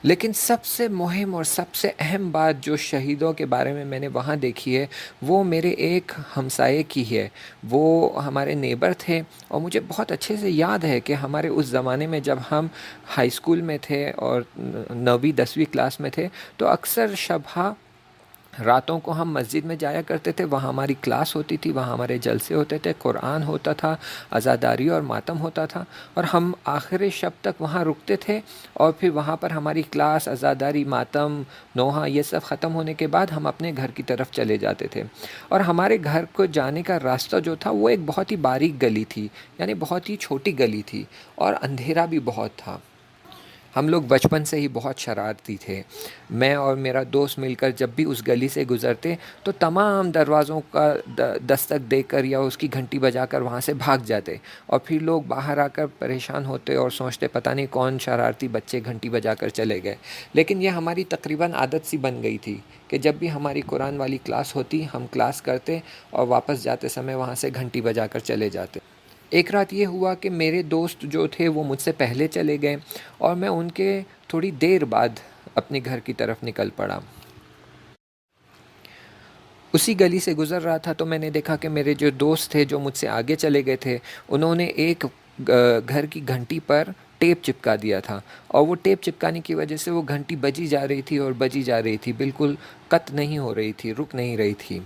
لیکن سب سے مہم اور سب سے اہم بات جو شہیدوں کے بارے میں نے وہاں دیکھی ہے، وہ میرے ایک ہمسائے کی ہے۔ وہ ہمارے نیبر تھے، اور مجھے بہت اچھے سے یاد ہے کہ ہمارے اس زمانے میں جب ہم ہائی اسکول میں تھے اور 9ویں 10ویں کلاس میں تھے، تو اکثر شبہ راتوں کو ہم مسجد میں جایا کرتے تھے، وہاں ہماری کلاس ہوتی تھی، وہاں ہمارے جلسے ہوتے تھے، قرآن ہوتا تھا، عزاداری اور ماتم ہوتا تھا، اور ہم آخر شب تک وہاں رکتے تھے، اور پھر وہاں پر ہماری کلاس، عزاداری، ماتم، نوحہ، یہ سب ختم ہونے کے بعد ہم اپنے گھر کی طرف چلے جاتے تھے۔ اور ہمارے گھر کو جانے کا راستہ جو تھا وہ ایک بہت ہی باریک گلی تھی، یعنی بہت ہی چھوٹی گلی تھی، اور اندھیرا بھی بہت تھا۔ ہم لوگ بچپن سے ہی بہت شرارتی تھے۔ میں اور میرا دوست مل کر جب بھی اس گلی سے گزرتے تو تمام دروازوں کا دستک دے کر یا اس کی گھنٹی بجا کر وہاں سے بھاگ جاتے، اور پھر لوگ باہر آ کر پریشان ہوتے اور سوچتے پتہ نہیں کون شرارتی بچے گھنٹی بجا کر چلے گئے۔ لیکن یہ ہماری تقریباً عادت سی بن گئی تھی کہ جب بھی ہماری قرآن والی کلاس ہوتی ہم کلاس کرتے، اور واپس جاتے سمے وہاں سے گھنٹی بجا کر چلے جاتے۔ ایک رات یہ ہوا کہ میرے دوست جو تھے وہ مجھ سے پہلے چلے گئے، اور میں ان کے تھوڑی دیر بعد اپنے گھر کی طرف نکل پڑا۔ اسی گلی سے گزر رہا تھا تو میں نے دیکھا کہ میرے جو دوست تھے جو مجھ سے آگے چلے گئے تھے، انہوں نے ایک گھر کی گھنٹی پر ٹیپ چپکا دیا تھا، اور وہ ٹیپ چپکانے کی وجہ سے وہ گھنٹی بجی جا رہی تھی اور بجی جا رہی تھی، بالکل قط نہیں ہو رہی تھی، رک نہیں رہی تھی۔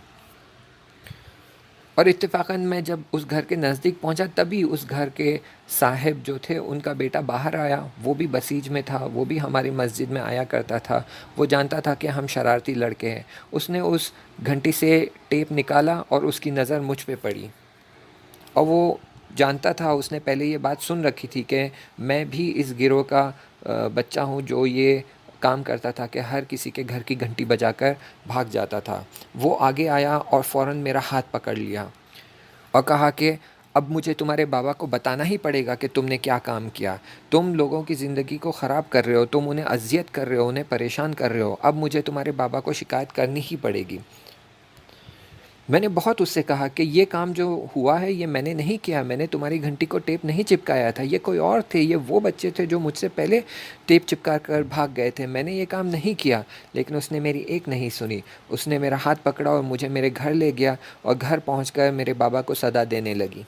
اور اتفاقاً میں جب اس گھر کے نزدیک پہنچا تبھی اس گھر کے صاحب جو تھے ان کا بیٹا باہر آیا، وہ بھی بسیج میں تھا، وہ بھی ہماری مسجد میں آیا کرتا تھا، وہ جانتا تھا کہ ہم شرارتی لڑکے ہیں۔ اس نے اس گھنٹی سے ٹیپ نکالا اور اس کی نظر مجھ پہ پڑی، اور وہ جانتا تھا، اس نے پہلے یہ بات سن رکھی تھی کہ میں بھی اس گروہ کا بچہ ہوں جو یہ کام کرتا تھا کہ ہر کسی کے گھر کی گھنٹی بجا کر بھاگ جاتا تھا۔ وہ آگے آیا اور فوراً میرا ہاتھ پکڑ لیا اور کہا کہ اب مجھے تمہارے بابا کو بتانا ہی پڑے گا کہ تم نے کیا کام کیا۔ تم لوگوں کی زندگی کو خراب کر رہے ہو، تم انہیں اذیت کر رہے ہو، انہیں پریشان کر رہے ہو، اب مجھے تمہارے بابا کو شکایت کرنی ہی پڑے گی۔ میں نے بہت اس سے کہا کہ یہ کام جو ہوا ہے یہ میں نے نہیں کیا، میں نے تمہاری گھنٹی کو ٹیپ نہیں چپکایا تھا، یہ کوئی اور تھے، یہ وہ بچے تھے جو مجھ سے پہلے ٹیپ چپکا کر بھاگ گئے تھے، میں نے یہ کام نہیں کیا۔ لیکن اس نے میری ایک نہیں سنی، اس نے میرا ہاتھ پکڑا اور مجھے میرے گھر لے گیا، اور گھر پہنچ کر میرے بابا کو صدا دینے لگی۔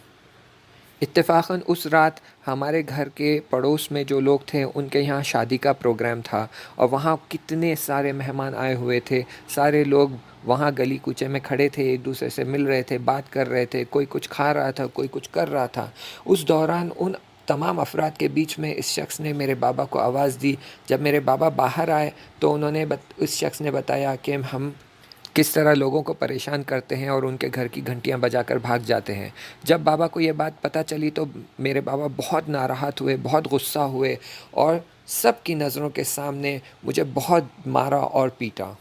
اتفاقاً اس رات ہمارے گھر کے پڑوس میں جو لوگ تھے ان کے یہاں شادی کا پروگرام تھا، اور وہاں کتنے سارے مہمان آئے ہوئے تھے، سارے لوگ وہاں گلی کوچے میں کھڑے تھے، ایک دوسرے سے مل رہے تھے، بات کر رہے تھے، کوئی کچھ کھا رہا تھا، کوئی کچھ کر رہا تھا۔ اس دوران ان تمام افراد کے بیچ میں اس شخص نے میرے بابا کو آواز دی۔ جب میرے بابا باہر آئے تو انہوں نے اس شخص نے بتایا کہ ہم کس طرح لوگوں کو پریشان کرتے ہیں اور ان کے گھر کی گھنٹیاں بجا کر بھاگ جاتے ہیں۔ جب بابا کو یہ بات پتہ چلی تو میرے بابا بہت ناراحت ہوئے، بہت غصہ ہوئے، اور سب کی نظروں کے سامنے مجھے بہت مارا اور پیٹا۔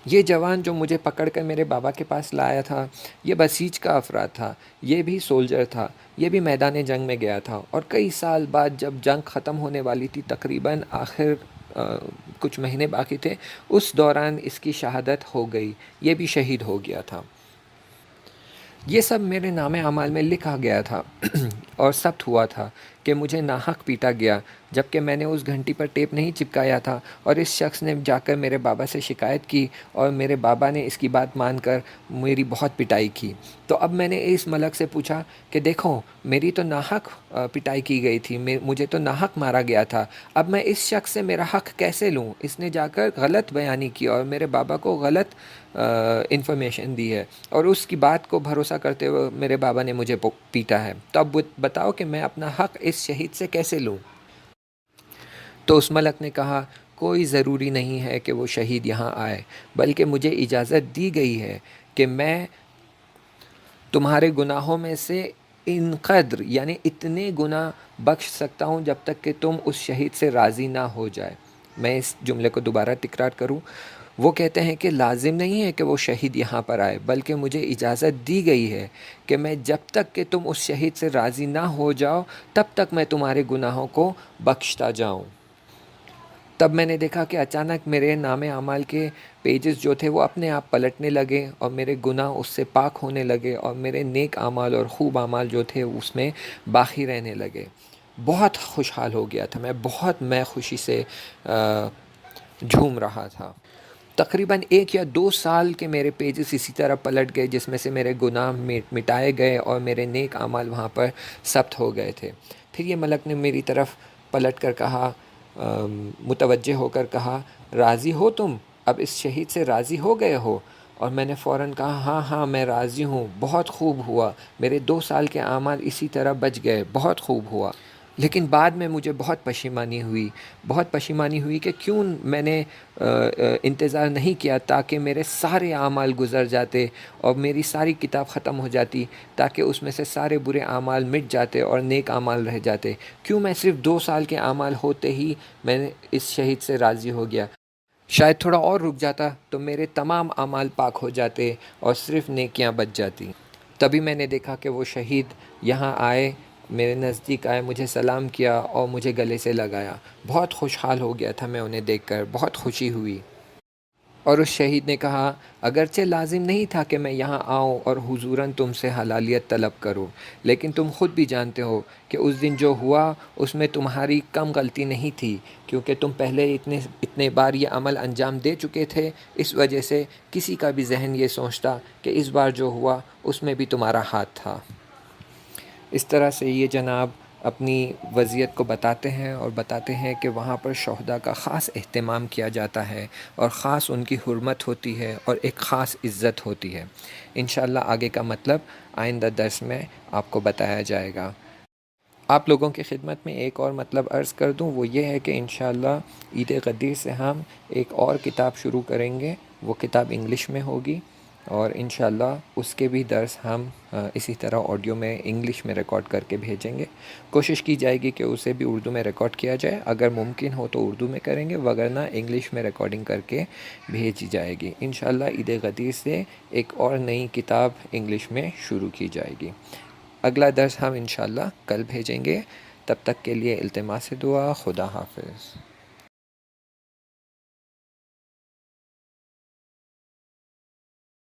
یہ جوان جو مجھے پکڑ کر میرے بابا کے پاس لایا تھا، یہ بسیج کا افراد تھا، یہ بھی سولجر تھا، یہ بھی میدان جنگ میں گیا تھا، اور کئی سال بعد جب جنگ ختم ہونے والی تھی، تقریباً آخر کچھ مہینے باقی تھے، اس دوران اس کی شہادت ہو گئی، یہ بھی شہید ہو گیا تھا۔ یہ سب میرے نام اعمال میں لکھا گیا تھا اور ثبت ہوا تھا کہ مجھے ناحق پیٹا گیا، جبکہ میں نے اس گھنٹی پر ٹیپ نہیں چپکایا تھا، اور اس شخص نے جا کر میرے بابا سے شکایت کی، اور میرے بابا نے اس کی بات مان کر میری بہت پٹائی کی۔ تو اب میں نے اس ملک سے پوچھا کہ دیکھو میری تو ناحق پٹائی کی گئی تھی، مجھے تو ناحق مارا گیا تھا، اب میں اس شخص سے میرا حق کیسے لوں؟ اس نے جا کر غلط بیانی کی اور میرے بابا کو غلط انفارمیشن دی ہے، اور اس کی بات کو بھروسہ کرتے ہوئے میرے بابا نے مجھے پیٹا ہے، تو اب بتاؤ کہ میں اپنا حق اس شہید سے کیسے لوں؟ تو اس ملک نے کہا کوئی ضروری نہیں ہے کہ وہ شہید یہاں آئے، بلکہ مجھے اجازت دی گئی ہے کہ میں تمہارے گناہوں میں سے ان قدر یعنی اتنے گناہ بخش سکتا ہوں جب تک کہ تم اس شہید سے راضی نہ ہو جائے۔ میں اس جملے کو دوبارہ تکرار کروں۔ وہ کہتے ہیں کہ لازم نہیں ہے کہ وہ شہید یہاں پر آئے، بلکہ مجھے اجازت دی گئی ہے کہ میں جب تک کہ تم اس شہید سے راضی نہ ہو جاؤ تب تک میں تمہارے گناہوں کو بخشتا جاؤں۔ تب میں نے دیکھا کہ اچانک میرے نام اعمال کے پیجز جو تھے وہ اپنے آپ پلٹنے لگے، اور میرے گناہ اس سے پاک ہونے لگے، اور میرے نیک اعمال اور خوب اعمال جو تھے اس میں باقی رہنے لگے۔ بہت خوشحال ہو گیا تھا میں خوشی سے جھوم رہا تھا۔ تقریباً 1 یا 2 سال کے میرے پیجز اسی طرح پلٹ گئے، جس میں سے میرے گناہ مٹائے گئے اور میرے نیک اعمال وہاں پر ثبت ہو گئے تھے۔ پھر یہ ملک نے میری طرف پلٹ کر کہا، متوجہ ہو کر کہا، راضی ہو تم؟ اب اس شہید سے راضی ہو گئے ہو؟ اور میں نے فوراً کہا، ہاں ہاں میں راضی ہوں، بہت خوب ہوا، میرے 2 سال کے اعمال اسی طرح بچ گئے، بہت خوب ہوا۔ لیکن بعد میں مجھے بہت پشیمانی ہوئی کہ کیوں میں نے انتظار نہیں کیا تاکہ میرے سارے اعمال گزر جاتے اور میری ساری کتاب ختم ہو جاتی، تاکہ اس میں سے سارے برے اعمال مٹ جاتے اور نیک اعمال رہ جاتے۔ کیوں میں صرف 2 سال کے اعمال ہوتے ہی میں نے اس شہید سے راضی ہو گیا؟ شاید تھوڑا اور رک جاتا تو میرے تمام اعمال پاک ہو جاتے اور صرف نیکیاں بچ جاتی۔ تبھی میں نے دیکھا کہ وہ شہید یہاں آئے، میرے نزدیک آئے، مجھے سلام کیا اور مجھے گلے سے لگایا۔ بہت خوشحال ہو گیا تھا میں انہیں دیکھ کر، بہت خوشی ہوئی۔ اور اس شہید نے کہا، اگرچہ لازم نہیں تھا کہ میں یہاں آؤں اور حضوراً تم سے حلالیت طلب کروں، لیکن تم خود بھی جانتے ہو کہ اس دن جو ہوا اس میں تمہاری کم غلطی نہیں تھی، کیونکہ تم پہلے اتنے بار یہ عمل انجام دے چکے تھے، اس وجہ سے کسی کا بھی ذہن یہ سوچتا کہ اس بار جو ہوا اس میں بھی تمہارا ہاتھ تھا۔ اس طرح سے یہ جناب اپنی وضعیت کو بتاتے ہیں اور بتاتے ہیں کہ وہاں پر شہداء کا خاص اہتمام کیا جاتا ہے اور خاص ان کی حرمت ہوتی ہے اور ایک خاص عزت ہوتی ہے۔ انشاءاللہ آگے کا مطلب آئندہ درس میں آپ کو بتایا جائے گا۔ آپ لوگوں کی خدمت میں ایک اور مطلب عرض کر دوں، وہ یہ ہے کہ انشاءاللہ عید غدیر سے ہم ایک اور کتاب شروع کریں گے، وہ کتاب انگلش میں ہوگی، اور انشاءاللہ اس کے بھی درس ہم اسی طرح آڈیو میں انگلش میں ریکارڈ کر کے بھیجیں گے۔ کوشش کی جائے گی کہ اسے بھی اردو میں ریکارڈ کیا جائے، اگر ممکن ہو تو اردو میں کریں گے، وگرنہ انگلش میں ریکارڈنگ کر کے بھیجی جائے گی۔ انشاءاللہ عید غدیر سے ایک اور نئی کتاب انگلش میں شروع کی جائے گی۔ اگلا درس ہم انشاءاللہ کل بھیجیں گے۔ تب تک کے لیے التماس دعا، خدا حافظ۔